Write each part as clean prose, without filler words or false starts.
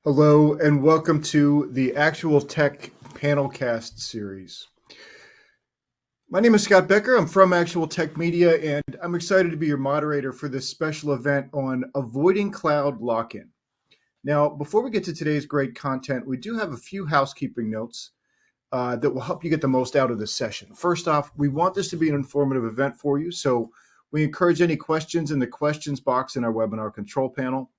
Hello, and welcome to the ActualTech PanelCast series. My name is Scott Becker. I'm from ActualTech Media, and I'm excited to be your moderator for this special event on avoiding cloud lock-in. Now, before we get to today's great content, we do have a few housekeeping notes that will help you get the most out of this session. First off, we want this to be an informative event for you, so we encourage any questions in the questions box in our webinar control panel.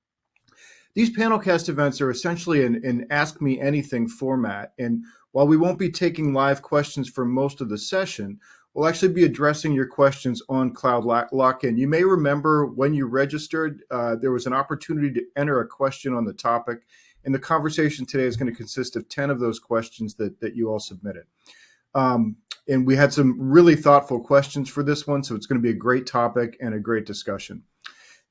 These panelcast events are essentially an Ask Me Anything format, and while we won't be taking live questions for most of the session, we'll actually be addressing your questions on cloud lock-in. You may remember when you registered, there was an opportunity to enter a question on the topic, and the conversation today is going to consist of 10 of those questions that you all submitted. And we had some really thoughtful questions for this one, so it's going to be a great topic and a great discussion.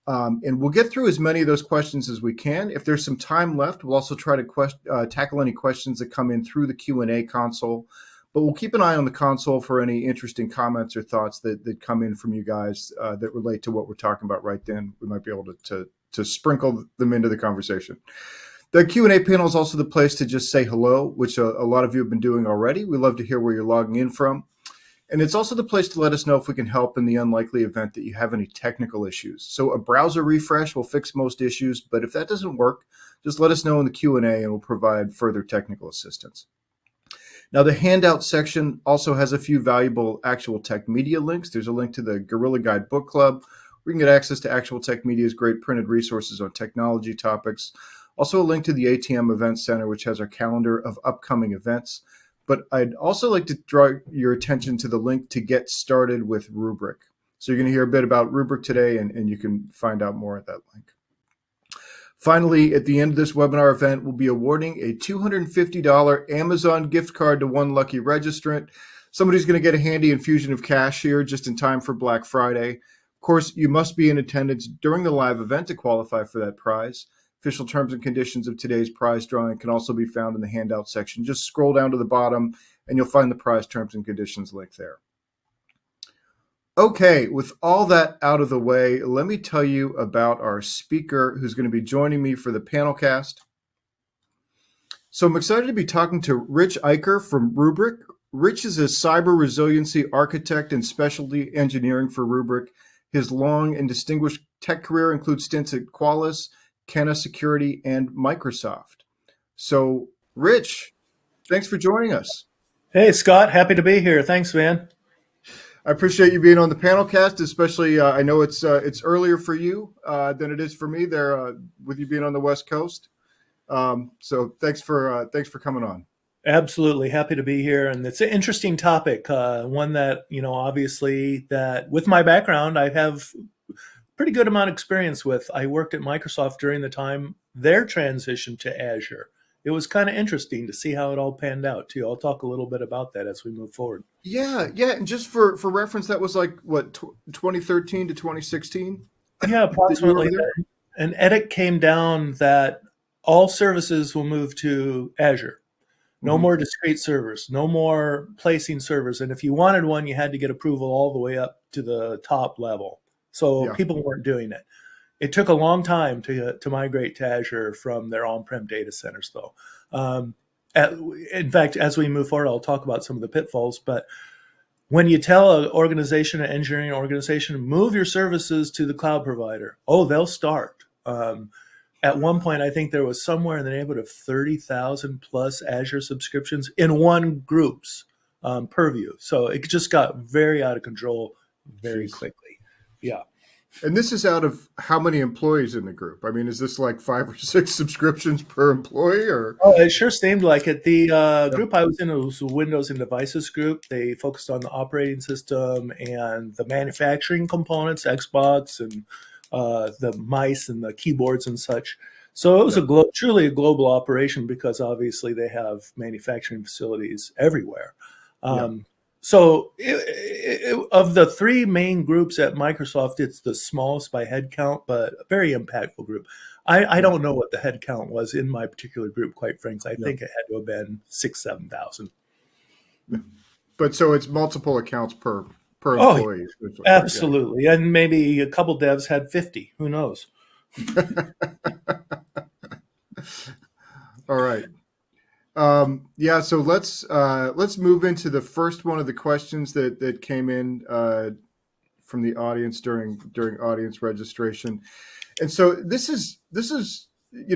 And we'll get through as many of those questions as we can. If there's some time left, we'll also try to tackle any questions that come in through the Q&A console. But we'll keep an eye on the console for any interesting comments or thoughts that come in from you guys that relate to what we're talking about right then. We might be able to sprinkle them into the conversation. The Q&A panel is also the place to just say hello, which a lot of you have been doing already. We love to hear where you're logging in from. And it's also the place to let us know if we can help in the unlikely event that you have any technical issues. So a browser refresh will fix most issues, but if that doesn't work, just let us know in the Q&A and we'll provide further technical assistance. Now, the handout section also has a few valuable ActualTech Media links. There's a link to the Gorilla Guide Book Club, where you can get access to ActualTech Media's great printed resources on technology topics. Also a link to the ATM Event Center, which has our calendar of upcoming events. But I'd also like to draw your attention to the link to get started with Rubrik. So you're going to hear a bit about Rubrik today, and you can find out more at that link. Finally, at the end of this webinar event, we'll be awarding a $250 Amazon gift card to one lucky registrant. Somebody's going to get a handy infusion of cash here just in time for Black Friday. Of course, you must be in attendance during the live event to qualify for that prize. Official terms and conditions of today's prize drawing can also be found in the handout section. Just scroll down to the bottom and you'll find the prize terms and conditions link there. Okay, with all that out of the way, let me tell you about our speaker who's going to be joining me for the panelcast. So I'm excited to be talking to Rich Eicher from Rubrik. Rich is a cyber resiliency architect and specialty engineering for Rubrik. His long and distinguished tech career includes stints at Qualys, Kenna Security, and Microsoft. So, Rich, thanks for joining us. Hey, Scott. Happy to be here. Thanks, man. I appreciate you being on the panelcast, especially I know it's earlier for you than it is for me there with you being on the West Coast. So thanks for coming on. Absolutely. Happy to be here. And it's an interesting topic, one that, obviously that with my background, I have pretty good amount of experience with. I worked at Microsoft during the time their transition to Azure. It was kind of interesting to see how it all panned out too. I'll talk a little bit about that as we move forward. Yeah. And just for reference, that was like what, 2013 to 2016? Yeah, approximately. An edict came down that all services will move to Azure. No more discrete servers, no more placing servers. And if you wanted one, you had to get approval all the way up to the top level. So people weren't doing it. It took a long time to migrate to Azure from their on-prem data centers, though. In fact, as we move forward, I'll talk about some of the pitfalls. But when you tell an organization, an engineering organization, move your services to the cloud provider, they'll start. At one point, I think there was somewhere in the neighborhood of 30,000 plus Azure subscriptions in one group's purview. So it just got very out of control very quickly. Yeah. And this is out of how many employees in the group? I mean, is this like 5 or 6 subscriptions per employee? Or it sure seemed like it. The group I was in was the Windows and Devices group. They focused on the operating system and the manufacturing components, Xbox and the mice and the keyboards and such. So it was truly a global operation because obviously they have manufacturing facilities everywhere. So of the 3 main groups at Microsoft, it's the smallest by head count, but a very impactful group. I don't know what the head count was in my particular group, quite frankly. I think it had to have been 6,000 to 7,000. But so it's multiple accounts per employee. Absolutely. Yeah. And maybe a couple devs had 50. Who knows? All right. Yeah, so let's move into the first one of the questions that came in from the audience during audience registration. And so this is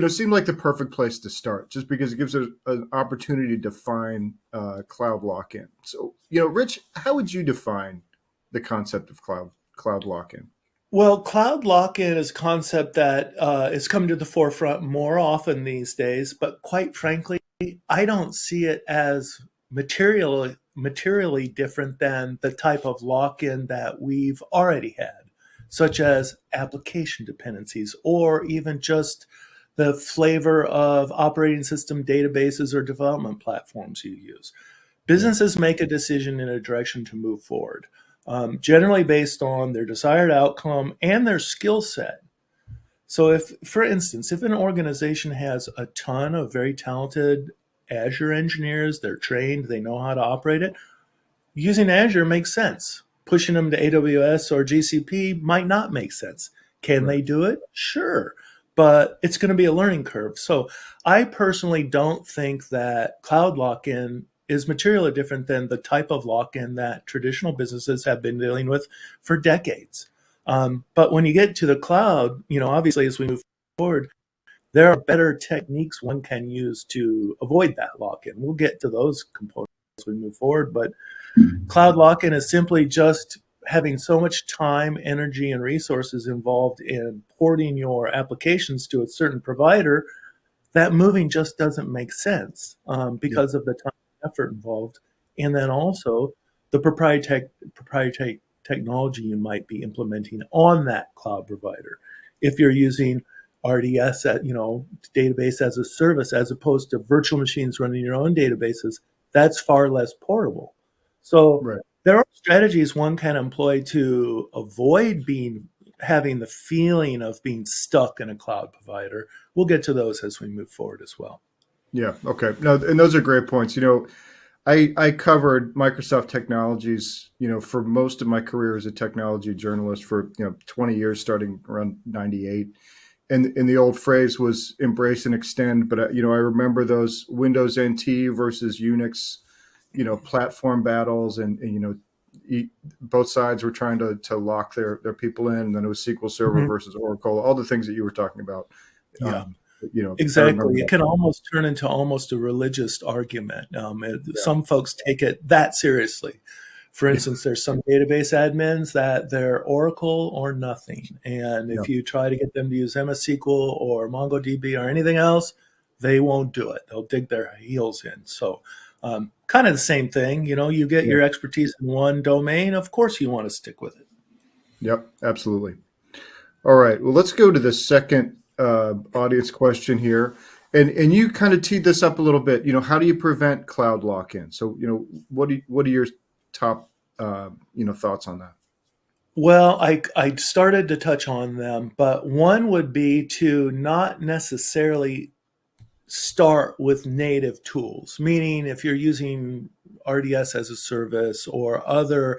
seemed like the perfect place to start, just because it gives an opportunity to define cloud lock-in. So, Rich, how would you define the concept of cloud lock-in? Well, cloud lock-in is a concept that is coming to the forefront more often these days, but quite frankly, I don't see it as materially different than the type of lock-in that we've already had, such as application dependencies or even just the flavor of operating system databases or development platforms you use. Yeah. Businesses make a decision in a direction to move forward, generally based on their desired outcome and their skill set. So if, for instance, if an organization has a ton of very talented Azure engineers, they're trained, they know how to operate it, using Azure makes sense. Pushing them to AWS or GCP might not make sense. Can Right. they do it? Sure. But it's going to be a learning curve. So I personally don't think that cloud lock-in is materially different than the type of lock-in that traditional businesses have been dealing with for decades. But when you get to the cloud, obviously as we move forward, there are better techniques one can use to avoid that lock-in. We'll get to those components as we move forward, but cloud lock-in is simply just having so much time, energy, and resources involved in porting your applications to a certain provider that moving just doesn't make sense Yeah. because of the time and effort involved. And then also the proprietary technology you might be implementing on that cloud provider. If you're using RDS at, database as a service, as opposed to virtual machines running your own databases, that's far less portable. So Right. there are strategies one can employ to avoid having the feeling of being stuck in a cloud provider. We'll get to those as we move forward as well. Yeah. Okay. No, and those are great points. I covered Microsoft technologies, for most of my career as a technology journalist for 20 years, starting around '98. And the old phrase was embrace and extend. But I remember those Windows NT versus Unix, platform battles, and both sides were trying to lock their people in. And then it was SQL Server Mhm. versus Oracle, all the things that you were talking about. Yeah. Um, I remember Exactly. It that. can almost turn into almost a religious argument. Yeah. Some folks take it that seriously. For Yeah. instance, there's some database admins that they're Oracle or nothing. And Yeah. if you try to get them to use MS SQL or MongoDB or anything else, they won't do it. They'll dig their heels in. So, kind of the same thing. You get Yeah. your expertise in one domain, of course you want to stick with it. Yep. Absolutely. All right. Well, let's go to the second audience question here, and you kind of teed this up a little bit. How do you prevent cloud lock-in? So, what are your top thoughts on that? Well, I started to touch on them, but one would be to not necessarily start with native tools, meaning if you're using RDS as a service or other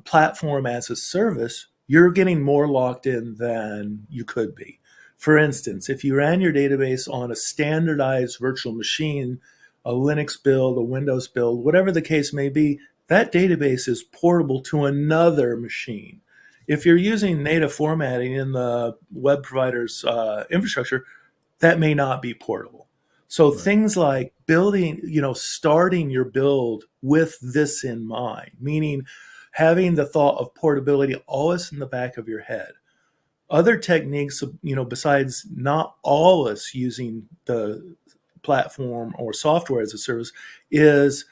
platform as a service, you're getting more locked in than you could be. For instance, if you ran your database on a standardized virtual machine, a Linux build, a Windows build, whatever the case may be, that database is portable to another machine. If you're using native formatting in the web provider's infrastructure, that may not be portable. So Right. things like building, starting your build with this in mind, meaning having the thought of portability always in the back of your head. Other techniques, besides not always using the platform or software as a service, is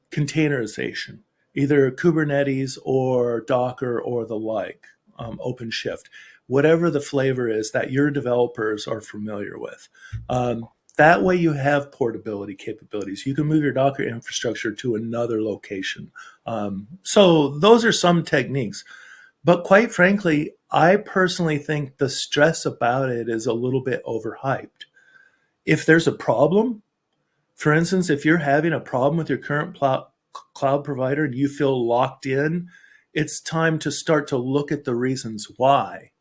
containerization, either Kubernetes or Docker or the like, OpenShift, whatever the flavor is that your developers are familiar with. That way you have portability capabilities. You can move your Docker infrastructure to another location. So those are some techniques. But quite frankly, I personally think the stress about it is a little bit overhyped. If there's a problem, for instance, if you're having a problem with your current cloud provider and you feel locked in, it's time to start to look at the reasons why.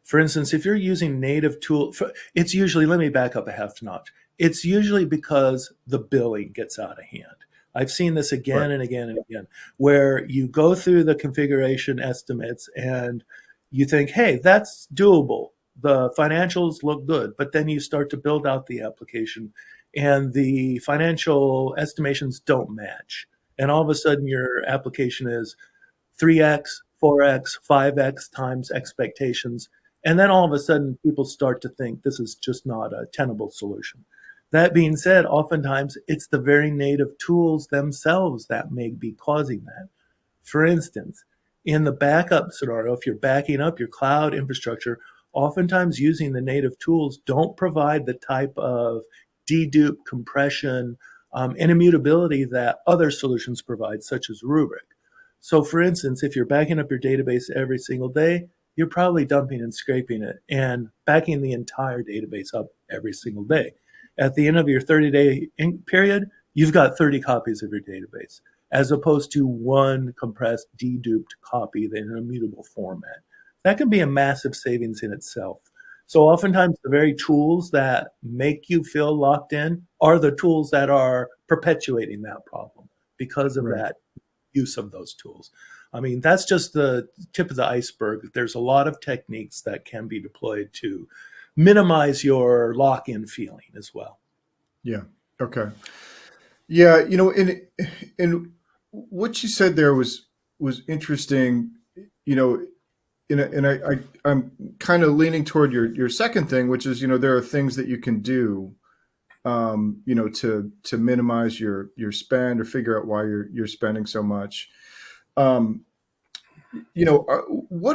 For instance, if you're using native tool, it's usually, let me back up a half notch. It's usually because the billing gets out of hand. I've seen this again Right. and again and again, where you go through the configuration estimates and you think, hey, that's doable. The financials look good, but then you start to build out the application and the financial estimations don't match. And all of a sudden, your application is 3x, 4x, 5x times expectations. And then all of a sudden, people start to think this is just not a tenable solution. That being said, oftentimes it's the very native tools themselves that may be causing that. For instance, in the backup scenario, if you're backing up your cloud infrastructure, oftentimes using the native tools don't provide the type of dedupe compression and immutability that other solutions provide, such as Rubrik. So, for instance, if you're backing up your database every single day, you're probably dumping and scraping it and backing the entire database up every single day. At the end of your 30-day period, you've got 30 copies of your database, as opposed to one compressed, deduped copy in an immutable format. That can be a massive savings in itself. So oftentimes the very tools that make you feel locked in are the tools that are perpetuating that problem because of Right. that use of those tools. I mean, that's just the tip of the iceberg. There's a lot of techniques that can be deployed to minimize your lock-in feeling as well. Yeah. Okay. Yeah. And what you said there was interesting. I'm kind of leaning toward your second thing, which is there are things that you can do, to minimize your spend or figure out why you're spending so much. What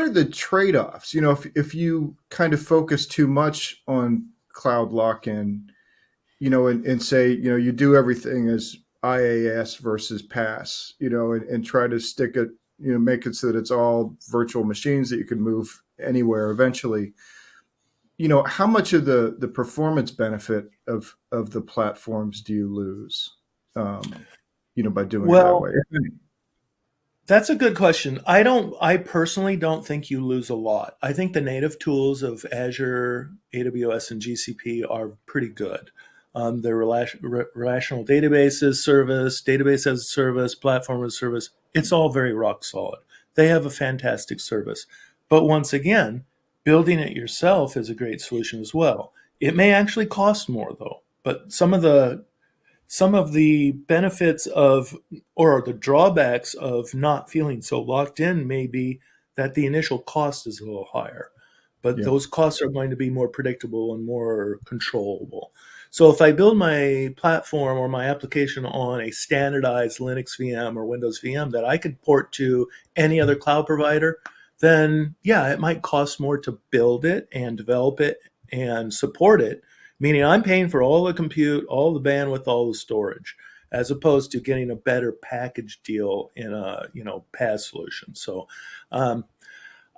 are the trade-offs? If you kind of focus too much on cloud lock-in, and say, you do everything as IaaS versus PaaS, and try to stick it, make it so that it's all virtual machines that you can move anywhere eventually. How much of the performance benefit of the platforms do you lose, by doing it that way? That's a good question. I personally don't think you lose a lot. I think the native tools of Azure, AWS, and GCP are pretty good. Their relational databases service, database as a service, platform as a service, it's all very rock solid. They have a fantastic service. But once again, building it yourself is a great solution as well. It may actually cost more though, but some of the benefits of, or the drawbacks of not feeling so locked in may be that the initial cost is a little higher, but Yeah. those costs are going to be more predictable and more controllable. So if I build my platform or my application on a standardized Linux VM or Windows VM that I could port to any other cloud provider, then yeah, it might cost more to build it and develop it and support it, meaning I'm paying for all the compute, all the bandwidth, all the storage, as opposed to getting a better package deal in a PaaS solution. So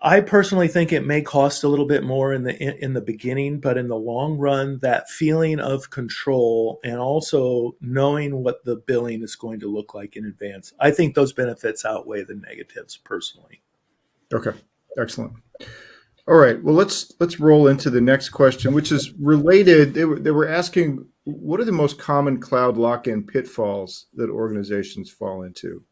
I personally think it may cost a little bit more in the beginning, but in the long run, that feeling of control and also knowing what the billing is going to look like in advance, I think those benefits outweigh the negatives personally. Okay. Excellent. All right. Well, let's roll into the next question, which is related. They were asking, what are the most common cloud lock-in pitfalls that organizations fall into?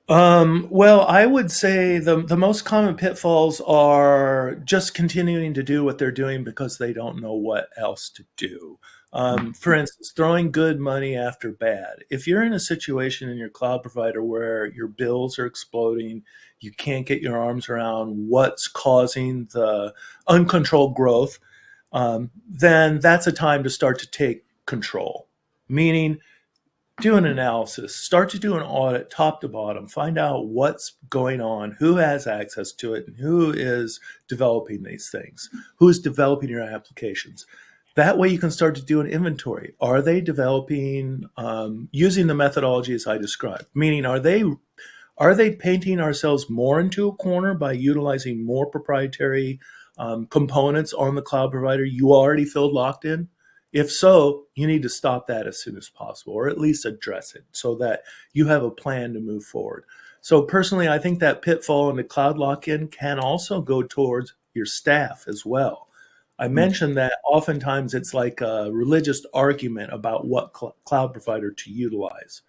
Well, I would say the most common pitfalls are just continuing to do what they're doing because they don't know what else to do. For instance, throwing good money after bad. If you're in a situation in your cloud provider where your bills are exploding, you can't get your arms around what's causing the uncontrolled growth, then that's a time to start to take control. Meaning, do an analysis, start to do an audit top to bottom, find out what's going on, who has access to it, and who is developing these things, who's developing your applications. That way you can start to do an inventory. Are they developing using the methodologies I described? Meaning, are they painting ourselves more into a corner by utilizing more proprietary components on the cloud provider you already feel locked in? If so, you need to stop that as soon as possible, or at least address it so that you have a plan to move forward. So personally, I think that pitfall into cloud lock-in can also go towards your staff as well. I mentioned that oftentimes it's like a religious argument about what cloud provider to utilize.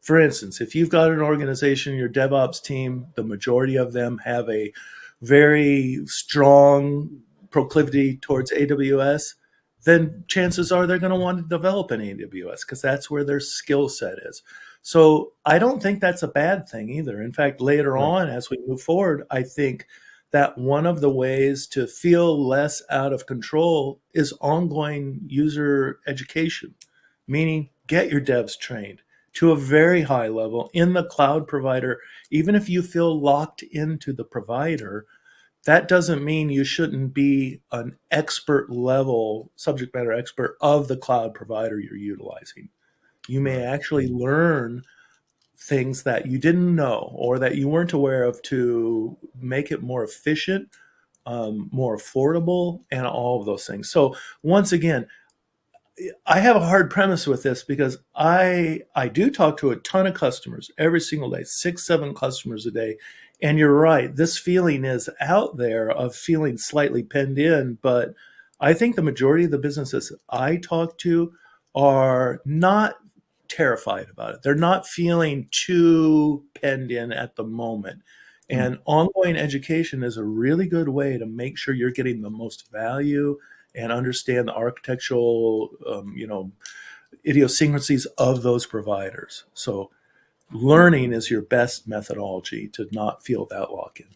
For instance, if you've got an organization, your DevOps team, the majority of them have a very strong proclivity towards AWS, then chances are they're going to want to develop in AWS because that's where their skill set is. So I don't think that's a bad thing either. In fact, later Right. on, as we move forward, I think that one of the ways to feel less out of control is ongoing user education, meaning get your devs trained to a very high level in the cloud provider. Even if you feel locked into the provider, that doesn't mean you shouldn't be an expert level subject matter expert of the cloud provider you're utilizing. You may actually learn things that you didn't know or that you weren't aware of to make it more efficient, more affordable, and all of those things. So once again, I have a hard premise with this because I do talk to a ton of customers every single day, 6, 7 customers a day. And you're right, this feeling is out there of feeling slightly penned in, but I think the majority of the businesses I talk to are not terrified about it. They're not feeling too penned in at the moment. And ongoing education is a really good way to make sure you're getting the most value and understand the architectural, idiosyncrasies of those providers. So learning is your best methodology to not feel that lock-in.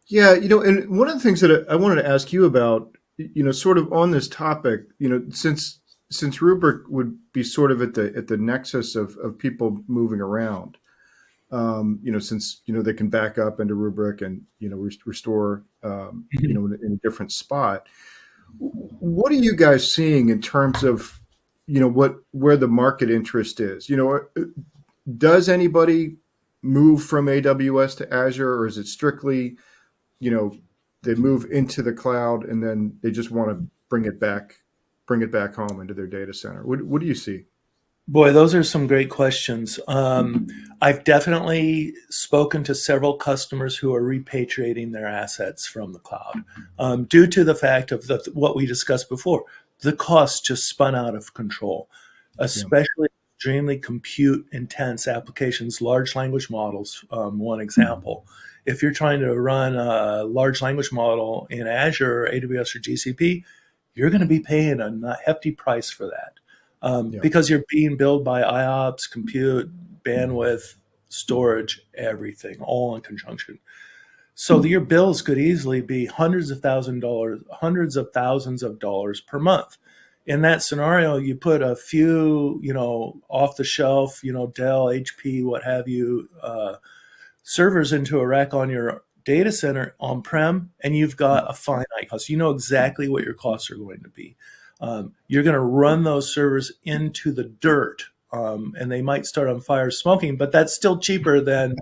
Yeah, and one of the things that I wanted to ask you about, sort of on this topic, since Rubrik would be sort of at the nexus of people moving around, since they can back up into Rubrik and restore, in a different spot. What are you guys seeing in terms of where the market interest is? Does anybody move from AWS to Azure, or is it strictly they move into the cloud and then they just want to bring it back home into their data center? What do you see? Boy, those are some great questions. I've definitely spoken to several customers who are repatriating their assets from the cloud due to the fact of what we discussed before. The costs just spun out of control, especially extremely compute intense applications, large language models, one example. If you're trying to run a large language model in Azure, AWS, or GCP, you're going to be paying a hefty price for that. Because you're being billed by IOPS, compute, bandwidth, storage, everything, all in conjunction. So your bills could easily be hundreds of thousands of dollars per month. In that scenario, you put a few, off the shelf, Dell, HP, what have you, servers into a rack on your data center on-prem, and you've got a finite cost. You know exactly what your costs are going to be. You're going to run those servers into the dirt, and they might start on fire smoking, but that's still cheaper than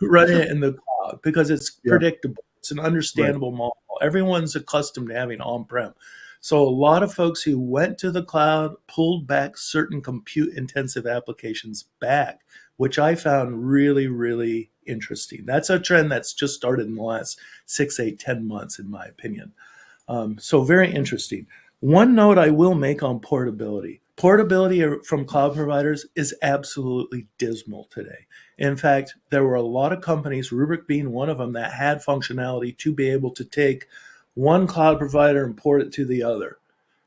running it in the cloud because it's predictable. It's an understandable model. Everyone's accustomed to having on-prem. So a lot of folks who went to the cloud pulled back certain compute-intensive applications back, which I found really, really interesting. That's a trend that's just started in the last 6, 8, 10 months, in my opinion. So very interesting. One note I will make on portability. Portability from cloud providers is absolutely dismal today. In fact, there were a lot of companies, Rubrik being one of them, that had functionality to be able to take one cloud provider and port it to the other.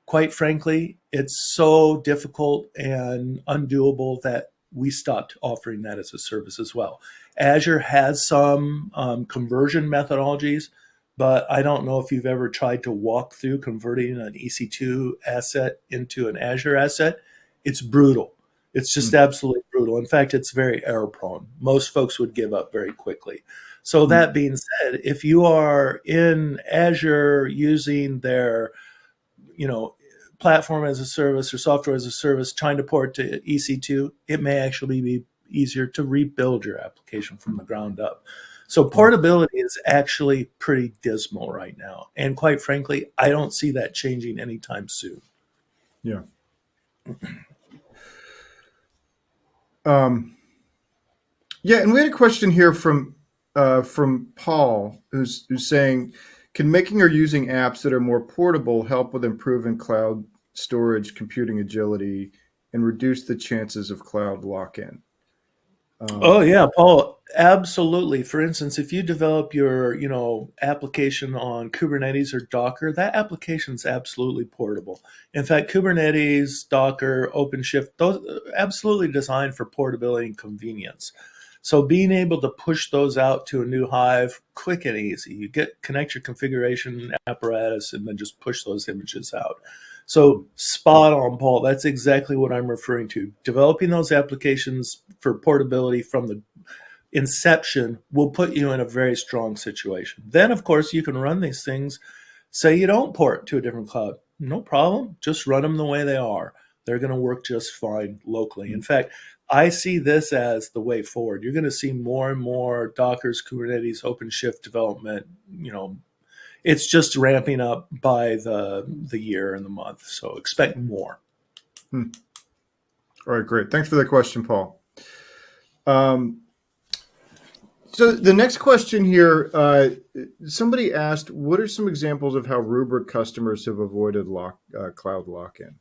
Quite frankly, it's so difficult and undoable that we stopped offering that as a service as well. Azure has some conversion methodologies, but I don't know if you've ever tried to walk through converting an EC2 asset into an Azure asset. It's brutal. It's just absolutely brutal. In fact, it's very error prone. Most folks would give up very quickly. So that being said, if you are in Azure using their, platform as a service or software as a service, trying to port to EC2, it may actually be easier to rebuild your application from the ground up. So portability is actually pretty dismal right now. And quite frankly, I don't see that changing anytime soon. Yeah. And we had a question here from Paul, who's saying, Can making or using apps that are more portable help with improving cloud storage, computing agility, and reduce the chances of cloud lock-in? Oh yeah, Paul, absolutely. For instance, if you develop your, application on Kubernetes or Docker, that application is absolutely portable. In fact, Kubernetes, Docker, OpenShift, those absolutely designed for portability and convenience. So being able to push those out to a new hive quick and easy. You connect your configuration apparatus and then just push those images out. So spot on, Paul. That's exactly what I'm referring to. Developing those applications for portability from the inception will put you in a very strong situation. Then, of course, you can run these things. Say you don't port to a different cloud. No problem. Just run them the way they are. They're going to work just fine locally. In fact, I see this as the way forward. You're going to see more and more Docker's, Kubernetes, OpenShift development. It's just ramping up by the year and the month. So expect more. All right, great. Thanks for that question, Paul. So the next question here, somebody asked, what are some examples of how Rubrik customers have avoided cloud lock-in?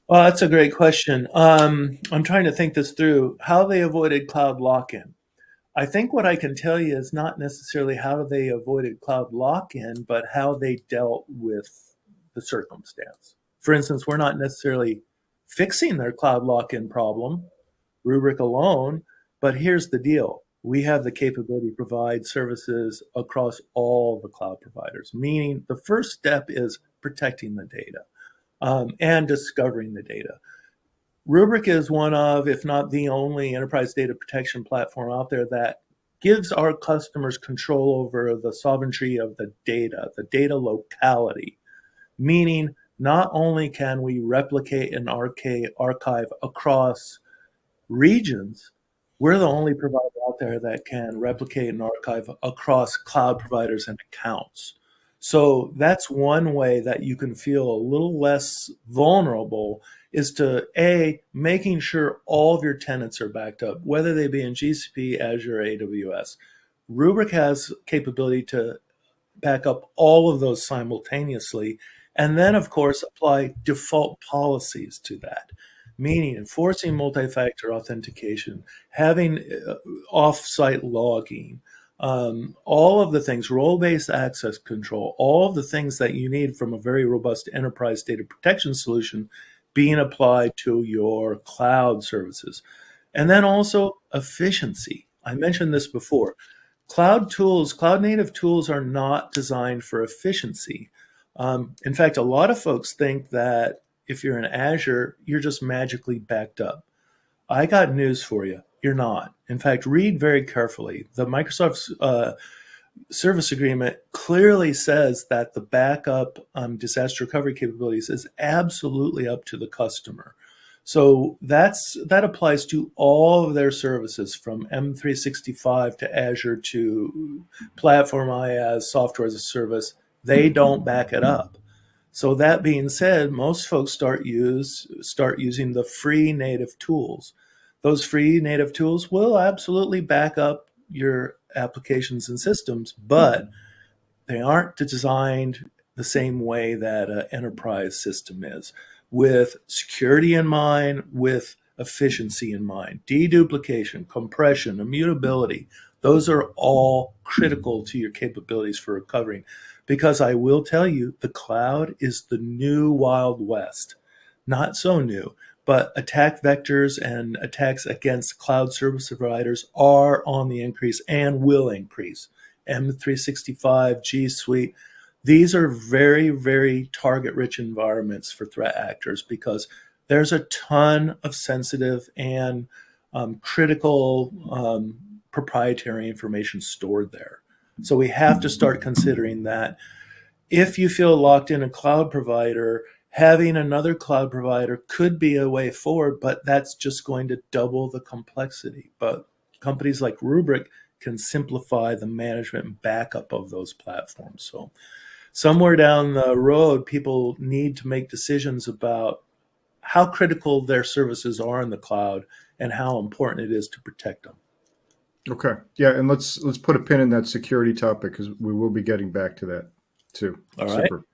Well, that's a great question. I'm trying to think this through, how they avoided cloud lock-in. I think what I can tell you is not necessarily how they avoided cloud lock-in, but how they dealt with the circumstance. For instance, we're not necessarily fixing their cloud lock-in problem, Rubrik alone, but here's the deal. We have the capability to provide services across all the cloud providers, meaning the first step is protecting the data and discovering the data. Rubrik is one of, if not the only, enterprise data protection platform out there that gives our customers control over the sovereignty of the data locality, meaning not only can we replicate an archive across regions, we're the only provider out there that can replicate an archive across cloud providers and accounts. So that's one way that you can feel a little less vulnerable, is to making sure all of your tenants are backed up, whether they be in GCP, Azure, or AWS. Rubrik has capability to back up all of those simultaneously, and then of course apply default policies to that, meaning enforcing multi-factor authentication, having off-site logging, all of the things, role-based access control, all of the things that you need from a very robust enterprise data protection solution being applied to your cloud services. And then also efficiency. I mentioned this before. Cloud native tools are not designed for efficiency. In fact, a lot of folks think that if you're in Azure, you're just magically backed up. I got news for you. You're not. In fact, read very carefully. The Microsoft service agreement clearly says that the backup disaster recovery capabilities is absolutely up to the customer. So that applies to all of their services, from M365 to Azure to Platform IaaS, software as a service. They don't back it up. So that being said, most folks start using the free native tools. Those free native tools will absolutely back up your applications and systems, but they aren't designed the same way that an enterprise system is, with security in mind, with efficiency in mind. Deduplication, compression, immutability, those are all critical to your capabilities for recovering. Because I will tell you, the cloud is the new Wild West. Not so new, but attack vectors and attacks against cloud service providers are on the increase and will increase. M365, G Suite, these are very, very target-rich environments for threat actors, because there's a ton of sensitive and critical proprietary information stored there. So we have to start considering that. If you feel locked in a cloud provider, having another cloud provider could be a way forward, but that's just going to double the complexity. But companies like Rubrik can simplify the management and backup of those platforms. So somewhere down the road, people need to make decisions about how critical their services are in the cloud and how important it is to protect them. Okay. Yeah, and let's put a pin in that security topic because we will be getting back to that too. All right. Super.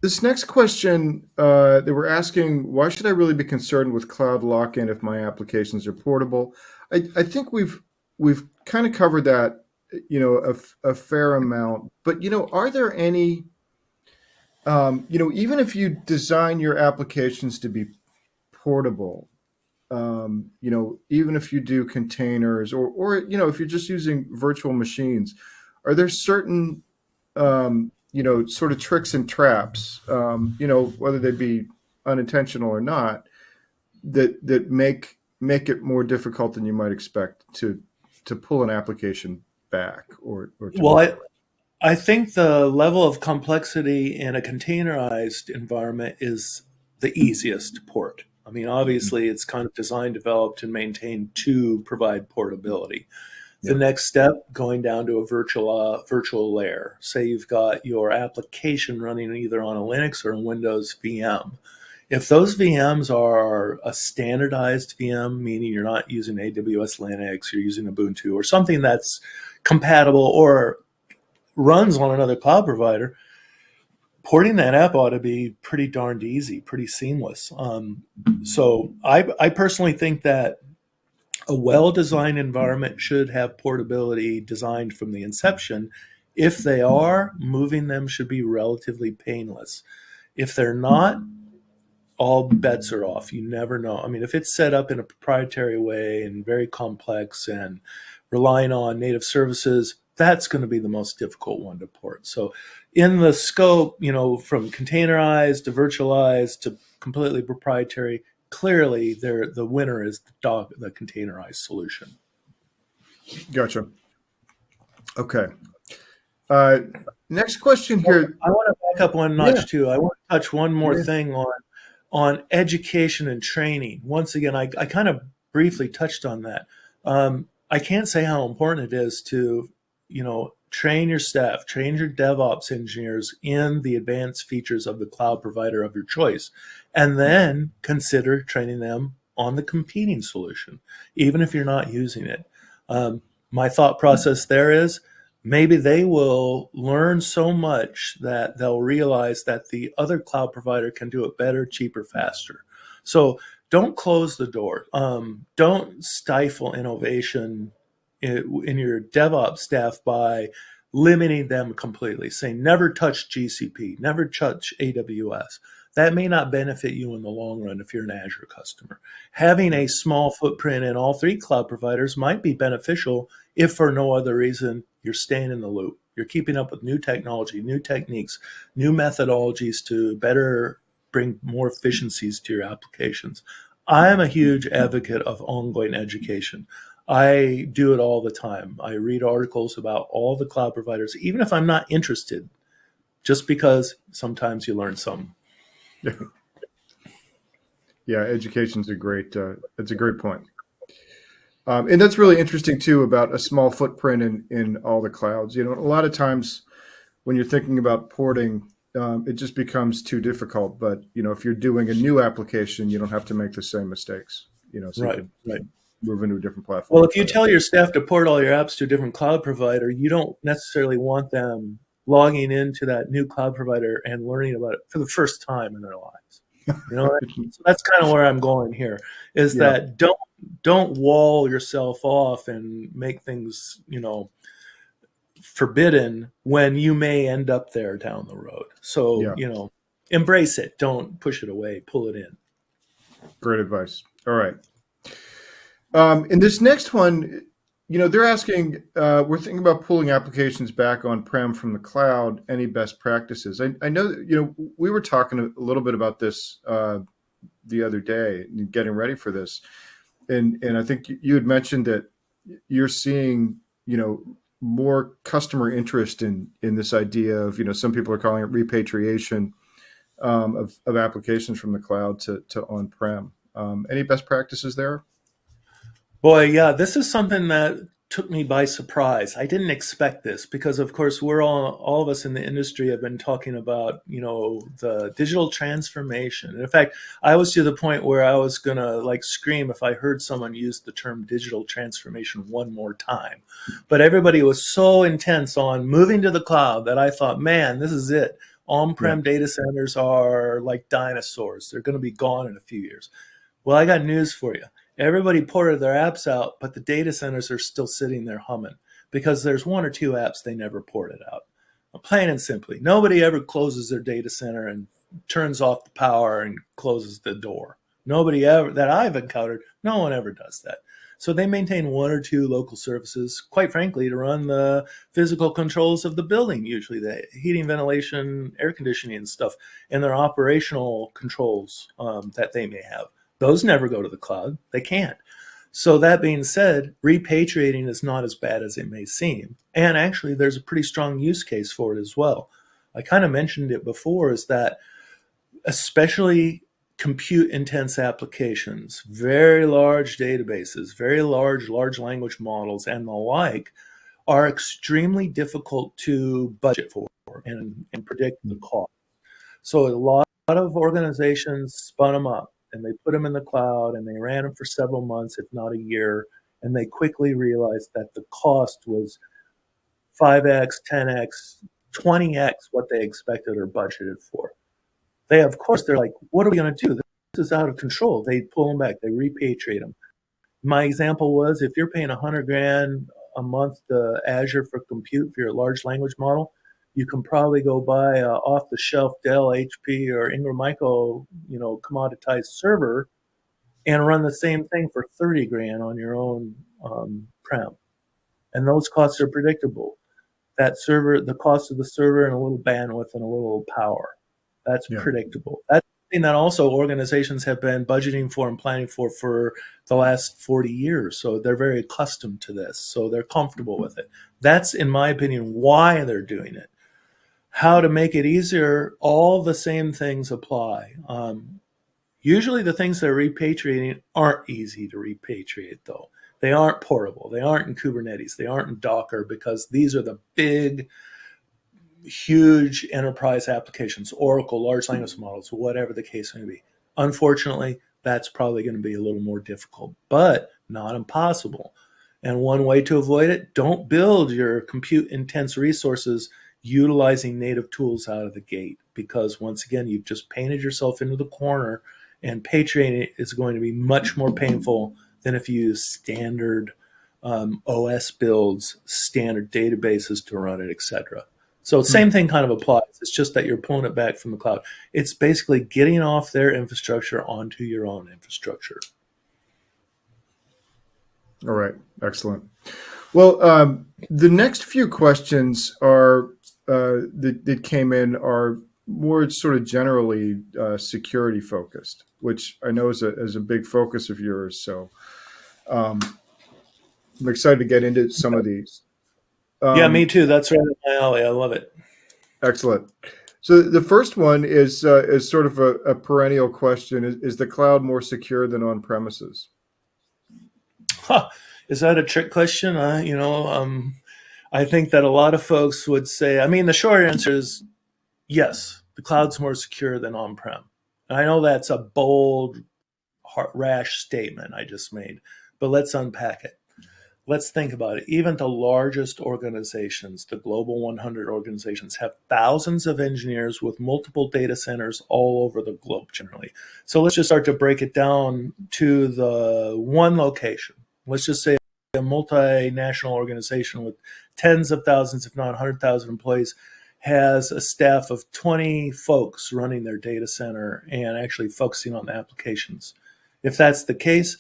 This next question, they were asking, why should I really be concerned with cloud lock-in if my applications are portable? I think we've kind of covered that, a fair amount. But are there any, even if you design your applications to be portable, even if you do containers or if you're just using virtual machines, are there certain sort of tricks and traps, whether they be unintentional or not, that make it more difficult than you might expect to pull an application back or to Well, I think the level of complexity in a containerized environment is the easiest to port. I mean, obviously, it's kind of designed, developed, and maintained to provide portability. The next step, going down to a virtual layer. Say you've got your application running either on a Linux or a Windows VM. If those VMs are a standardized VM, meaning you're not using AWS Linux, you're using Ubuntu or something that's compatible or runs on another cloud provider, porting that app ought to be pretty darned easy, pretty seamless. So I personally think that a well-designed environment should have portability designed from the inception. If they are, moving them should be relatively painless. If they're not, all bets are off. You never know. I mean, if it's set up in a proprietary way and very complex and relying on native services, that's going to be the most difficult one to port. So in the scope, from containerized to virtualized to completely proprietary, clearly the winner is the containerized solution. Gotcha. Okay. Next question here. I want to back up one notch too. I want to touch one more thing on education and training. Once again, I kind of briefly touched on that. I can't say how important it is to, train your staff, train your DevOps engineers in the advanced features of the cloud provider of your choice, and then consider training them on the competing solution, even if you're not using it. My thought process there is maybe they will learn so much that they'll realize that the other cloud provider can do it better, cheaper, faster. So don't close the door. Don't stifle innovation in your DevOps staff by limiting them completely, saying never touch GCP, never touch AWS. That may not benefit you in the long run if you're an Azure customer. Having a small footprint in all three cloud providers might be beneficial if for no other reason you're staying in the loop. You're keeping up with new technology, new techniques, new methodologies to better bring more efficiencies to your applications. I'm a huge advocate of ongoing education. I do it all the time. I read articles about all the cloud providers, even if I'm not interested, just because sometimes you learn something. Yeah, education's it's a great point. And that's really interesting too about a small footprint in all the clouds. A lot of times when you're thinking about porting, it just becomes too difficult. But if you're doing a new application, you don't have to make the same mistakes. So right. Move into a different platform. Well, if you tell your staff to port all your apps to a different cloud provider, you don't necessarily want them logging into that new cloud provider and learning about it for the first time in their lives. So that's kind of where I'm going here, is that don't wall yourself off and make things, forbidden when you may end up there down the road. So, embrace it. Don't push it away. Pull it in. Great advice. All right. In this next one, they're asking, we're thinking about pulling applications back on-prem from the cloud. Any best practices? I know, we were talking a little bit about this the other day, getting ready for this. And I think you had mentioned that you're seeing, more customer interest in this idea of, some people are calling it repatriation of applications from the cloud to on-prem. Any best practices there? Boy, yeah, this is something that took me by surprise. I didn't expect this because, of course, we're all of us in the industry have been talking about, the digital transformation. And in fact, I was to the point where I was going to like scream if I heard someone use the term digital transformation one more time. But everybody was so intense on moving to the cloud that I thought, man, this is it. On-prem data centers are like dinosaurs. They're going to be gone in a few years. Well, I got news for you. Everybody ported their apps out, but the data centers are still sitting there humming because there's one or two apps they never ported out. Plain and simply, nobody ever closes their data center and turns off the power and closes the door. Nobody ever, that I've encountered, no one ever does that. So they maintain one or two local services, quite frankly, to run the physical controls of the building, usually the heating, ventilation, air conditioning and stuff, and their operational controls that they may have. Those never go to the cloud. They can't. So that being said, repatriating is not as bad as it may seem. And actually, there's a pretty strong use case for it as well. I kind of mentioned it before, is that especially compute-intense applications, very large databases, very large language models, and the like, are extremely difficult to budget for and predict the cost. So a lot of organizations spun them up, and they put them in the cloud, and they ran them for several months, if not a year, and they quickly realized that the cost was 5x, 10x, 20x what they expected or budgeted for. They're like, what are we going to do? This is out of control. They pull them back. They repatriate them. My example was, if you're paying $100,000 a month to Azure for compute for your large language model, you can probably go buy a off-the-shelf Dell, HP, or Ingram Micro, commoditized server, and run the same thing for $30,000 on your own prem. And those costs are predictable. That server, the cost of the server, and a little bandwidth and a little power, that's predictable. That's something that also organizations have been budgeting for and planning for the last 40 years. So they're very accustomed to this. So they're comfortable with it. That's, in my opinion, why they're doing it. How to make it easier, all the same things apply. Usually the things that are repatriating aren't easy to repatriate, though. They aren't portable. They aren't in Kubernetes. They aren't in Docker, because these are the big, huge enterprise applications, Oracle, large language models, whatever the case may be. Unfortunately, that's probably going to be a little more difficult, but not impossible. And one way to avoid it, don't build your compute-intense resources utilizing native tools out of the gate, because once again, you've just painted yourself into the corner, and patriating it is going to be much more painful than if you use standard OS builds, standard databases to run it, etc. So same thing kind of applies. It's just that you're pulling it back from the cloud. It's basically getting off their infrastructure onto your own infrastructure. All right. Excellent. Well, the next few questions are that came in are more sort of generally security focused, which I know is a big focus of yours. So I'm excited to get into some of these. Yeah, me too. That's right up my alley. I love it. Excellent. So the first one is sort of a perennial question: is the cloud more secure than on premises? Is that a trick question? I think that a lot of folks would say, the short answer is yes, the cloud's more secure than on-prem. And I know that's a bold, rash statement I just made, but let's unpack it. Let's think about it. Even the largest organizations, the Global 100 organizations, have thousands of engineers with multiple data centers all over the globe generally. So let's just start to break it down to the one location. Let's just say a multinational organization with tens of thousands, if not 100,000 employees, has a staff of 20 folks running their data center and actually focusing on the applications. If that's the case,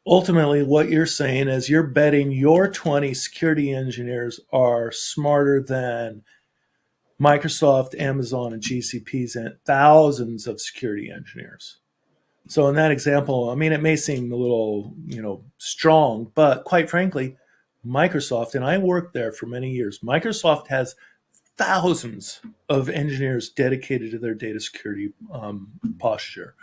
ultimately what you're saying is you're betting your 20 security engineers are smarter than Microsoft, Amazon, and GCP's and thousands of security engineers. So in that example, it may seem a little, strong, but quite frankly, Microsoft, and I worked there for many years, Microsoft has thousands of engineers dedicated to their data security posture.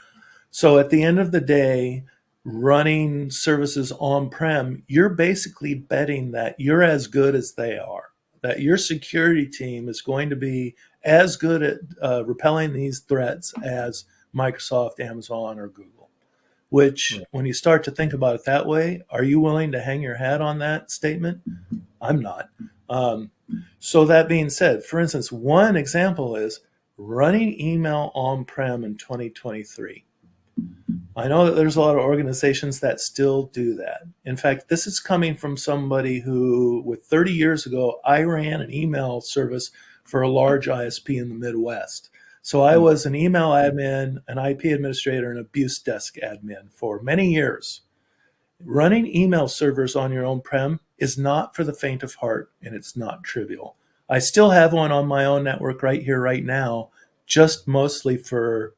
So at the end of the day, running services on-prem, you're basically betting that you're as good as they are, that your security team is going to be as good at repelling these threats as Microsoft, Amazon, or Google. Which, when you start to think about it that way, are you willing to hang your hat on that statement? I'm not. So that being said, for instance, one example is running email on-prem in 2023. I know that there's a lot of organizations that still do that. In fact, this is coming from somebody who, with 30 years ago, I ran an email service for a large ISP in the Midwest. So I was an email admin, an IP administrator, and abuse desk admin for many years. Running email servers on your own prem is not for the faint of heart, and it's not trivial. I still have one on my own network right here, right now, just mostly for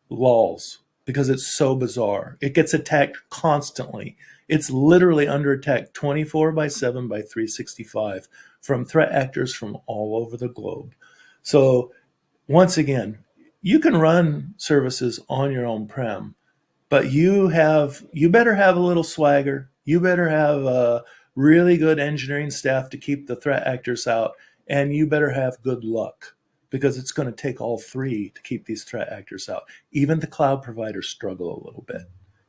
lulls, because it's so bizarre. It gets attacked constantly. It's literally under attack 24/7 by 365 from threat actors from all over the globe. So once again, you can run services on your own prem, but you better have a little swagger. You better have a really good engineering staff to keep the threat actors out, and you better have good luck, because it's going to take all three to keep these threat actors out. Even the cloud providers struggle a little bit.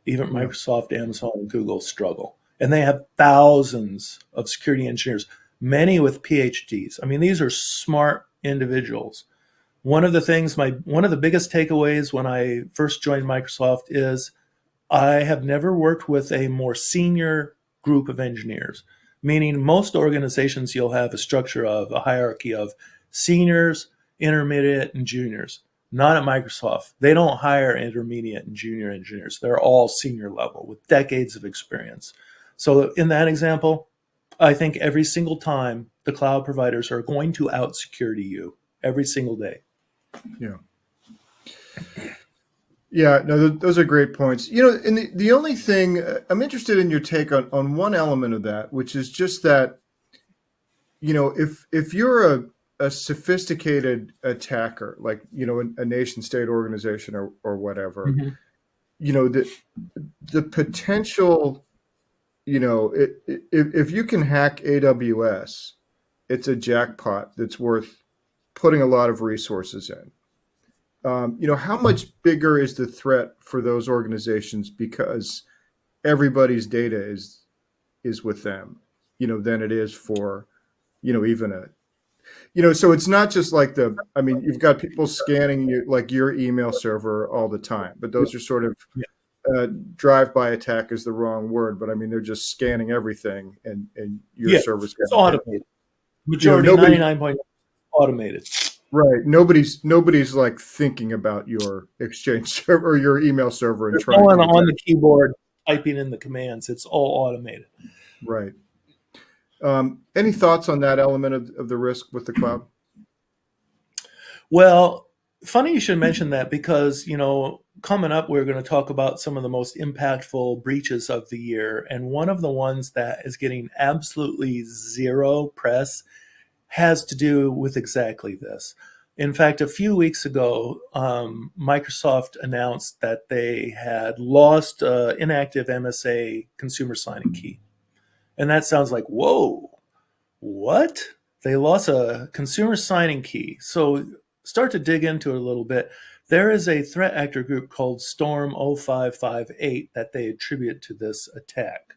Even Microsoft, Amazon, and Google struggle. And they have thousands of security engineers, many with PhDs. I mean, these are smart individuals. One of the biggest takeaways when I first joined Microsoft is I have never worked with a more senior group of engineers, meaning most organizations you'll have a structure of a hierarchy of seniors, intermediate, and juniors. Not at Microsoft. They don't hire intermediate and junior engineers. They're all senior level with decades of experience. So in that example, I think every single time the cloud providers are going to out-security you every single day. Yeah. Yeah, no, those are great points. You know, and the only thing I'm interested in your take on one element of that, which is just that, you know, if you're a sophisticated attacker, like, you know, a nation state organization or whatever, you know, the potential, you know, if you can hack AWS, it's a jackpot that's worth putting a lot of resources in. You know, how much bigger is the threat for those organizations because everybody's data is with them, you know, than it is for, you know, even a, you know, so it's not just like I mean, you've got people scanning like your email server all the time, but those are sort of drive-by attack is the wrong word, but I mean, they're just scanning everything and your server's it's automated. Majority, 99% automated. Right. Nobody's like thinking about your Exchange server or your email server and trying on the keyboard typing in the commands. It's all automated. Right. Any thoughts on that element of the risk with the cloud? Well, funny you should mention that, because, you know, coming up, we're going to talk about some of the most impactful breaches of the year. And one of the ones that is getting absolutely zero press has to do with exactly this. In fact, a few weeks ago, Microsoft announced that they had lost inactive MSA consumer signing key. And that sounds like, whoa, what? They lost a consumer signing key. So start to dig into it a little bit. There is a threat actor group called Storm 0558 that they attribute to this attack.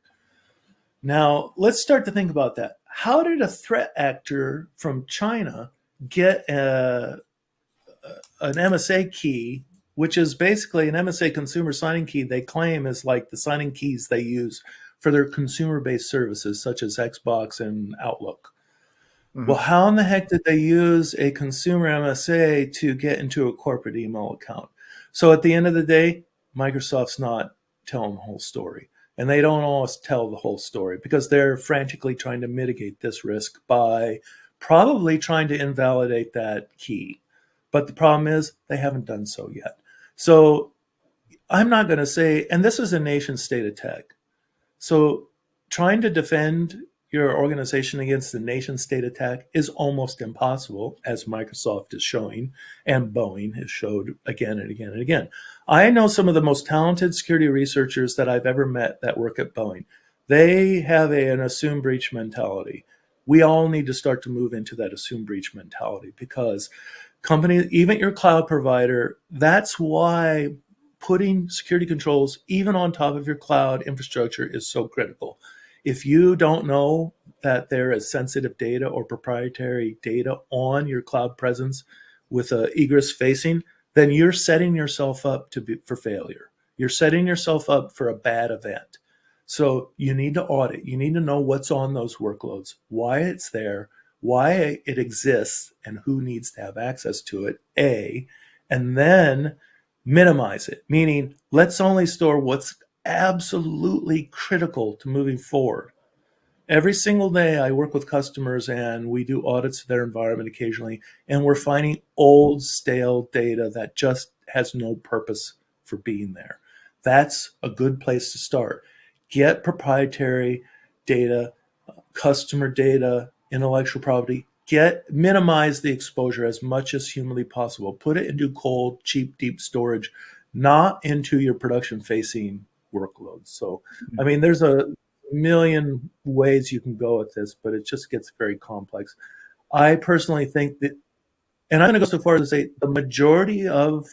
Now, let's start to think about that. How did a threat actor from China get an MSA key, which is basically an MSA consumer signing key they claim is like the signing keys they use for their consumer-based services, such as Xbox and Outlook? Well, how in the heck did they use a consumer MSA to get into a corporate email account? So at the end of the day, Microsoft's not telling the whole story. And they don't always tell the whole story because they're frantically trying to mitigate this risk by probably trying to invalidate that key. But the problem is they haven't done so yet. So I'm not going to say, and this is a nation state attack. So trying to defend your organization against a nation state attack is almost impossible, as Microsoft is showing and Boeing has showed again and again and again. I know some of the most talented security researchers that I've ever met that work at Boeing. They have an assume breach mentality. We all need to start to move into that assume breach mentality, because companies, even your cloud provider, that's why putting security controls even on top of your cloud infrastructure is so critical. If you don't know that there is sensitive data or proprietary data on your cloud presence with egress facing, then you're setting yourself up for failure. You're setting yourself up for a bad event. So you need to audit. You need to know what's on those workloads, why it's there, why it exists, and who needs to have access to it, A, and then minimize it, meaning let's only store what's absolutely critical to moving forward. Every single day I work with customers and we do audits of their environment occasionally, and we're finding old, stale data that just has no purpose for being there. That's a good place to start. Get proprietary data, customer data, intellectual property. Minimize the exposure as much as humanly possible. Put it into cold, cheap, deep storage, not into your production-facing workloads. So, I mean, there's a million ways you can go with this, but it just gets very complex. I personally think that, and I'm going to go so far as to say, the majority of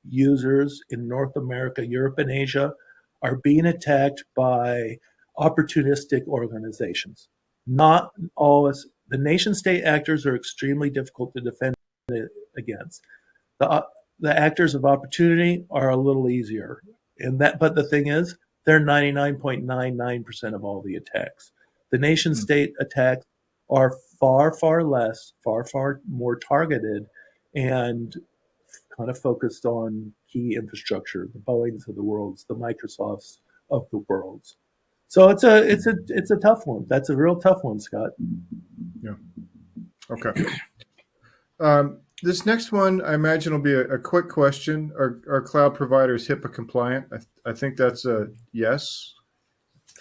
users in North America, Europe, and Asia are being attacked by opportunistic organizations. Not always. The nation state actors are extremely difficult to defend against. The actors of opportunity are a little easier. But the thing is, they're 99.99% of all the attacks. The nation state attacks are far, far less, far, far more targeted, and kind of focused on key infrastructure, the Boeings of the world, the Microsofts of the world. So it's a tough one. That's a real tough one, Scott. Yeah. Okay. This next one, I imagine, will be a quick question. Are cloud providers HIPAA compliant? I think that's a yes.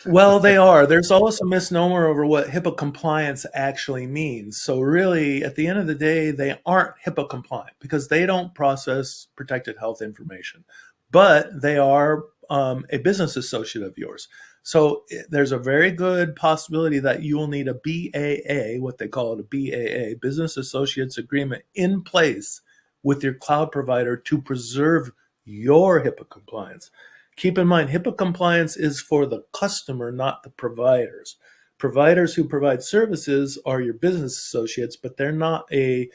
Well, they are. There's always a misnomer over what HIPAA compliance actually means. So really, at the end of the day, they aren't HIPAA compliant because they don't process protected health information, but they are a business associate of yours. So there's a very good possibility that you will need a BAA, what they call it, a BAA, Business Associates Agreement, in place with your cloud provider to preserve your HIPAA compliance. Keep in mind, HIPAA compliance is for the customer, not the providers. Providers who provide services are your business associates, but they're not a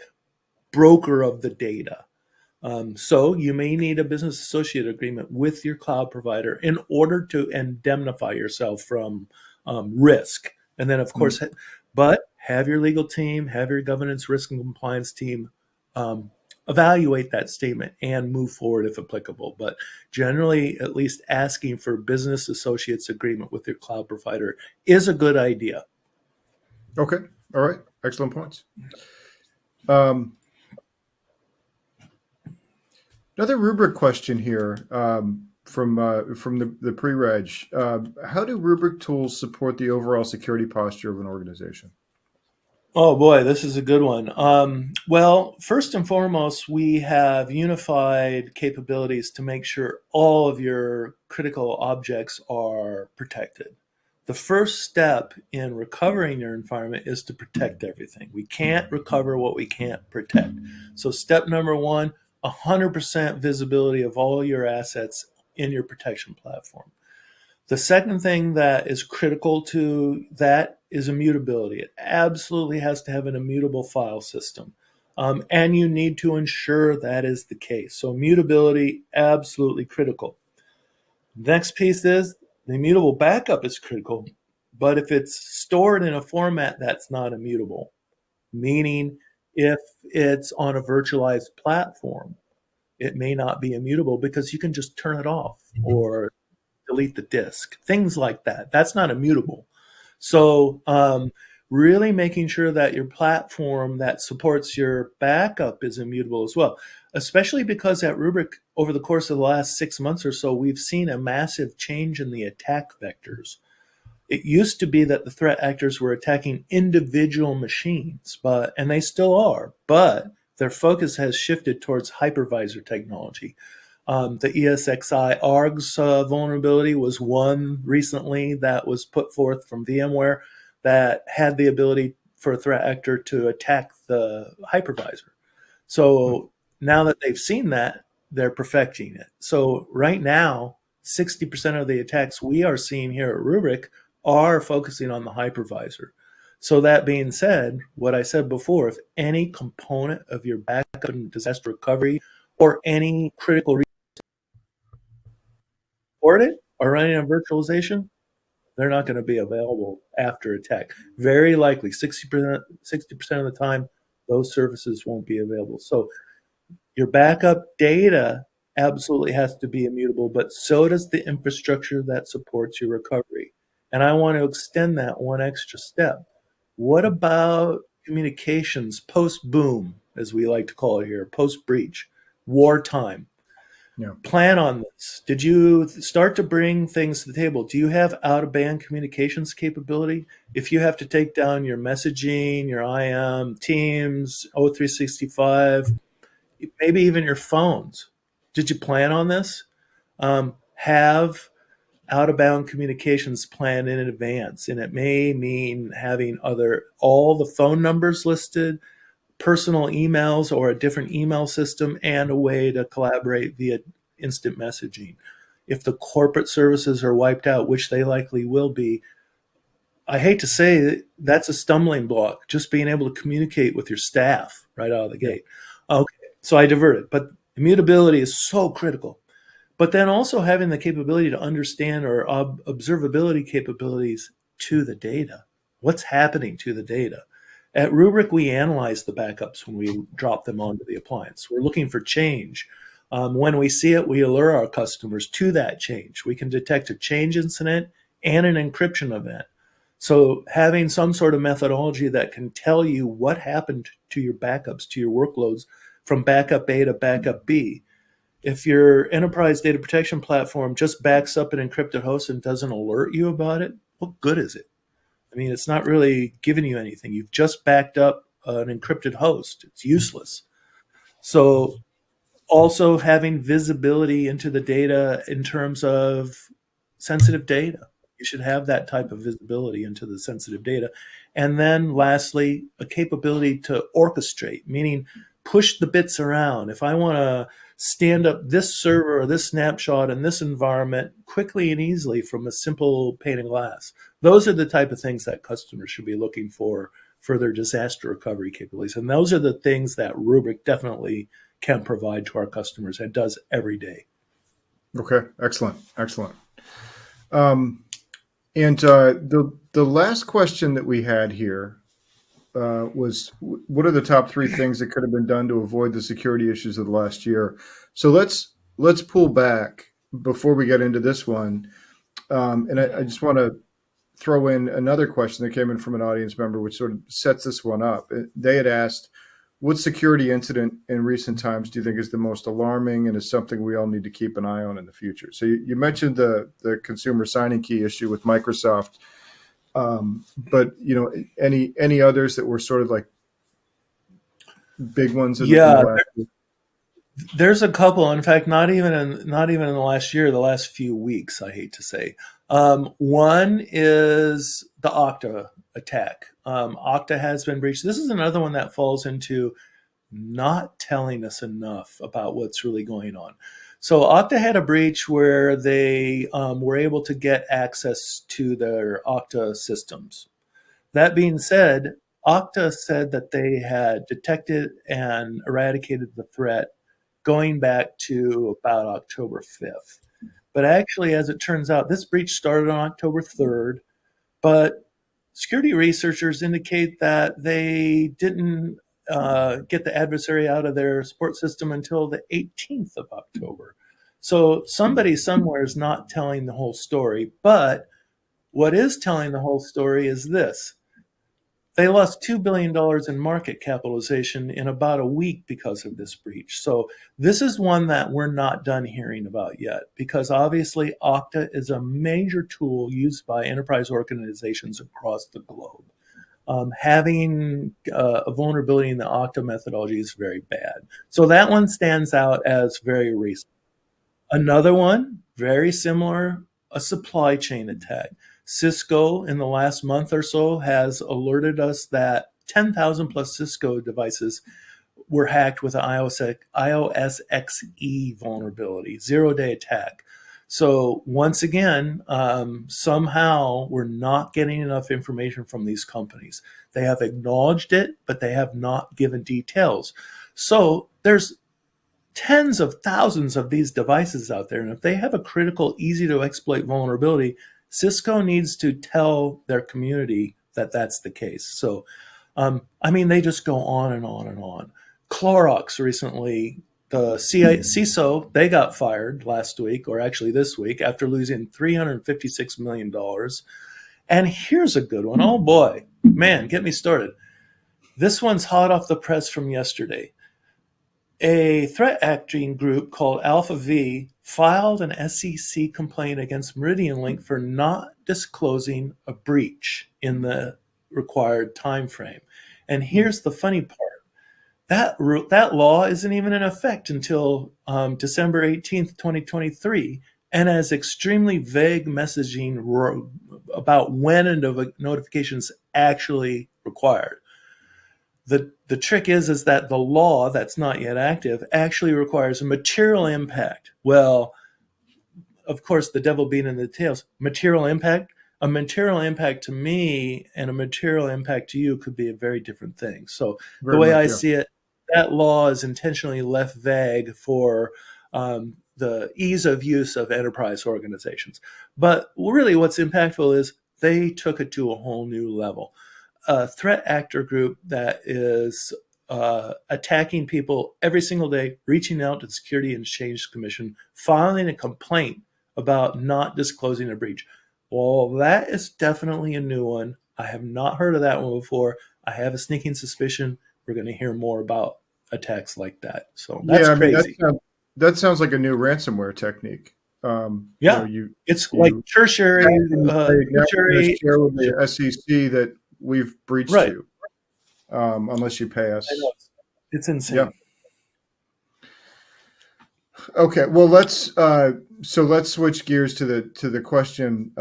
broker of the data. So you may need a business associate agreement with your cloud provider in order to indemnify yourself from risk. And then, of course, but have your legal team, have your governance, risk, and compliance team evaluate that statement and move forward if applicable. But generally, at least asking for business associates agreement with your cloud provider is a good idea. Okay. All right. Excellent points. Another rubric question here from the pre-reg. How do rubric tools support the overall security posture of an organization? Oh boy, this is a good one. Well, first and foremost, we have unified capabilities to make sure all of your critical objects are protected. The first step in recovering your environment is to protect everything. We can't recover what we can't protect. So step number one, 100% visibility of all your assets in your protection platform. The second thing that is critical to that is immutability. It absolutely has to have an immutable file system. And you need to ensure that is the case. So immutability, absolutely critical. Next piece is the immutable backup is critical, but if it's stored in a format that's not immutable, meaning if it's on a virtualized platform, it may not be immutable because you can just turn it off or delete the disk, things like that. That's not immutable. So really making sure that your platform that supports your backup is immutable as well, especially because at Rubrik, over the course of the last 6 months or so, we've seen a massive change in the attack vectors. It used to be that the threat actors were attacking individual machines, and they still are, but their focus has shifted towards hypervisor technology. The ESXi ARGS vulnerability was one recently that was put forth from VMware that had the ability for a threat actor to attack the hypervisor. So now that they've seen that, they're perfecting it. So right now, 60% of the attacks we are seeing here at Rubrik are focusing on the hypervisor. So that being said, what I said before, if any component of your backup and disaster recovery or any critical support it or running on virtualization, they're not going to be available after attack. Very likely, 60% of the time, those services won't be available. So your backup data absolutely has to be immutable, but so does the infrastructure that supports your recovery. And I want to extend that one extra step. What about communications post-boom, as we like to call it here, post-breach, wartime? Yeah. Plan on this. Did you start to bring things to the table? Do you have out-of-band communications capability? If you have to take down your messaging, your IM, Teams, O365, maybe even your phones, did you plan on this? Have out-of-bound communications planned in advance, and it may mean having all the phone numbers listed, personal emails or a different email system, and a way to collaborate via instant messaging. If the corporate services are wiped out, which they likely will be, I hate to say that's a stumbling block, just being able to communicate with your staff right out of the gate. Okay, so I diverted, but immutability is so critical. But then also having the capability to understand or observability capabilities to the data. What's happening to the data? At Rubrik, we analyze the backups when we drop them onto the appliance. We're looking for change. When we see it, we alert our customers to that change. We can detect a change incident and an encryption event. So having some sort of methodology that can tell you what happened to your backups, to your workloads from backup A to backup B. If your enterprise data protection platform just backs up an encrypted host and doesn't alert you about it, what good is it? I mean, it's not really giving you anything. You've just backed up an encrypted host. It's useless. So also having visibility into the data in terms of sensitive data. You should have that type of visibility into the sensitive data. And then lastly, a capability to orchestrate, meaning push the bits around. If I want to stand up this server or this snapshot in this environment quickly and easily from a simple pane of glass, those are the type of things that customers should be looking for their disaster recovery capabilities. And those are the things that Rubrik definitely can provide to our customers and does every day. Okay, excellent. And the last question that we had here was, what are the top 3 things that could have been done to avoid the security issues of the last year? So let's pull back before we get into this one. And I just want to throw in another question that came in from an audience member, which sort of sets this one up. They had asked, what security incident in recent times do you think is the most alarming and is something we all need to keep an eye on in the future? So you mentioned the consumer signing key issue with Microsoft, but any others that were sort of like big ones? There's a couple. In fact, not even in the last year, the last few weeks, I hate to say. One is the Okta attack. Okta has been breached. This is another one that falls into not telling us enough about what's really going on. So Okta had a breach where they were able to get access to their Okta systems. That being said, Okta said that they had detected and eradicated the threat going back to about October 5th. But actually, as it turns out, this breach started on October 3rd, but security researchers indicate that they didn't get the adversary out of their support system until the 18th of October. So somebody somewhere is not telling the whole story, but what is telling the whole story is this. They lost $2 billion in market capitalization in about a week because of this breach. So this is one that we're not done hearing about yet, because obviously Okta is a major tool used by enterprise organizations across the globe. Having a vulnerability in the Okta methodology is very bad. So that one stands out as very recent. Another one, very similar, a supply chain attack. Cisco, in the last month or so, has alerted us that 10,000 plus Cisco devices were hacked with an iOS XE vulnerability, zero-day attack. So once again, somehow we're not getting enough information from these companies. They have acknowledged it, but they have not given details. So there's tens of thousands of these devices out there, and if they have a critical, easy to exploit vulnerability, Cisco needs to tell their community that that's the case. So, they just go on and on and on. Clorox recently, the CISO, they got fired last week, or actually this week, after losing $356 million. And here's a good one. Oh boy, man, get me started. This one's hot off the press from yesterday. A threat acting group called Alpha V filed an SEC complaint against MeridianLink for not disclosing a breach in the required time frame. And here's the funny part. That law isn't even in effect until December 18th, 2023, and has extremely vague messaging about when a notification is actually required. The trick is that the law that's not yet active actually requires a material impact. Well, of course, the devil being in the details. Material impact? A material impact to me and a material impact to you could be a very different thing. So the way I see it, that law is intentionally left vague for the ease of use of enterprise organizations. But really what's impactful is they took it to a whole new level. A threat actor group that is attacking people every single day, reaching out to the Security and Exchange Commission, filing a complaint about not disclosing a breach. Well, that is definitely a new one. I have not heard of that one before. I have a sneaking suspicion we're going to hear more about attacks like that. So that's crazy. That sounds like a new ransomware technique. It's like tertiary. Share with the SEC that we've breached you, unless you pay us. It's insane. Yeah. Okay, well let's switch gears to the question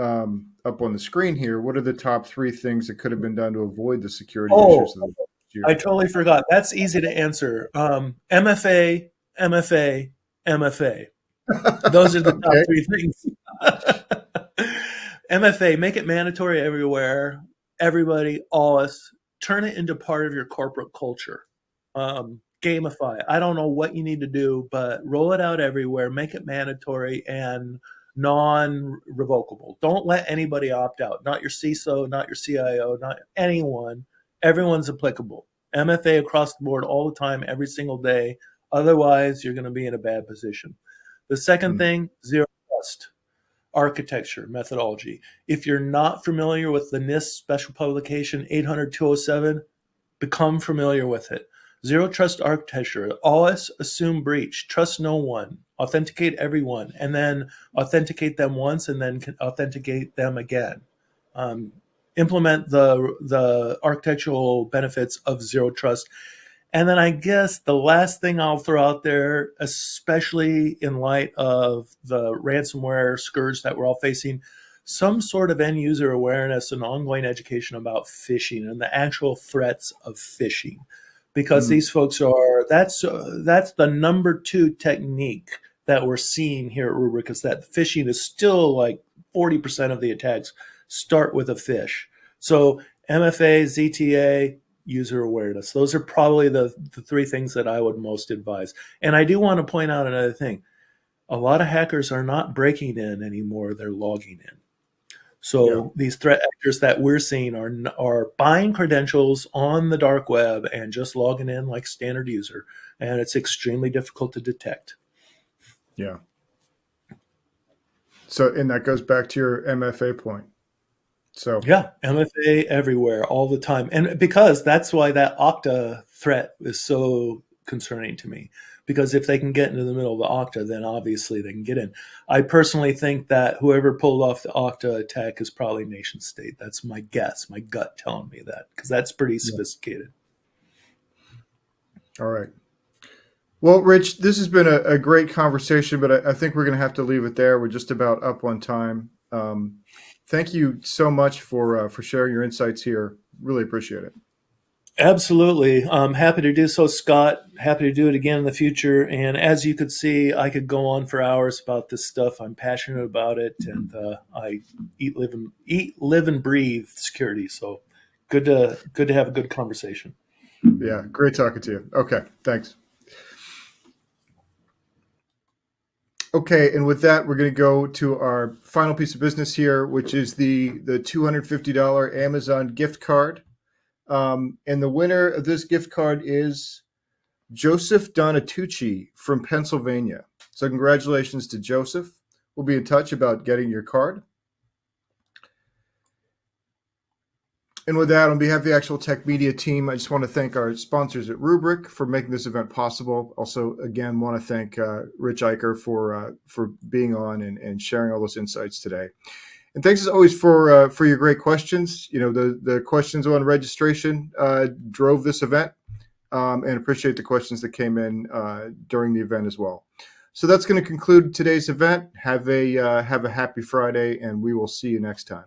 up on the screen here. What are the top 3 things that could have been done to avoid the security issues of the year? I totally forgot. That's easy to answer. MFA, MFA, MFA. Those are the top 3 things. MFA, make it mandatory everywhere. Everybody, all us, turn it into part of your corporate culture. Gamify. I don't know what you need to do, but roll it out everywhere, make it mandatory and non-revocable. Don't let anybody opt out. Not your CISO, not your CIO, not anyone. Everyone's applicable. MFA across the board all the time, every single day. Otherwise, you're going to be in a bad position. The second thing, zero trust architecture methodology. If you're not familiar with the NIST special publication 800-207, become familiar with it. Zero trust architecture, always assume breach, trust no one, authenticate everyone, and then authenticate them once and then authenticate them again. Implement the architectural benefits of zero trust. And then I guess the last thing I'll throw out there, especially in light of the ransomware scourge that we're all facing, some sort of end user awareness and ongoing education about phishing and the actual threats of phishing. Because these folks that's the number 2 technique that we're seeing here at Rubrik, is that phishing is still like 40% of the attacks start with a phish. So MFA, ZTA, user awareness. Those are probably the 3 things that I would most advise. And I do want to point out another thing. A lot of hackers are not breaking in anymore. They're logging in. So these threat actors that we're seeing are buying credentials on the dark web and just logging in like standard user. And it's extremely difficult to detect. Yeah. So, and that goes back to your MFA point. So yeah, MFA everywhere all the time. And because that's why that Okta threat is so concerning to me. Because if they can get into the middle of the Okta, then obviously they can get in. I personally think that whoever pulled off the Okta attack is probably nation state. That's my guess, my gut telling me that, because that's pretty sophisticated. all right. Well, Rich, this has been a great conversation, but I think we're going to have to leave it there. We're just about up on time. Thank you so much for sharing your insights here. Really appreciate it. Absolutely. I'm happy to do so, Scott. Happy to do it again in the future. And as you could see, I could go on for hours about this stuff. I'm passionate about it, and I eat, live, and breathe security. So good to have a good conversation. Yeah, great talking to you. Okay, thanks. Okay, and with that, we're going to go to our final piece of business here, which is the $250 Amazon gift card. And the winner of this gift card is Joseph Donatucci from Pennsylvania. So congratulations to Joseph. We'll be in touch about getting your card. And with that, on behalf of the ActualTech Media team, I just want to thank our sponsors at Rubrik for making this event possible. Also, again, want to thank Rich Eicher for being on and sharing all those insights today. And thanks as always for your great questions. You know, the questions on registration drove this event, and appreciate the questions that came in during the event as well. So that's going to conclude today's event. Have a happy Friday, and we will see you next time.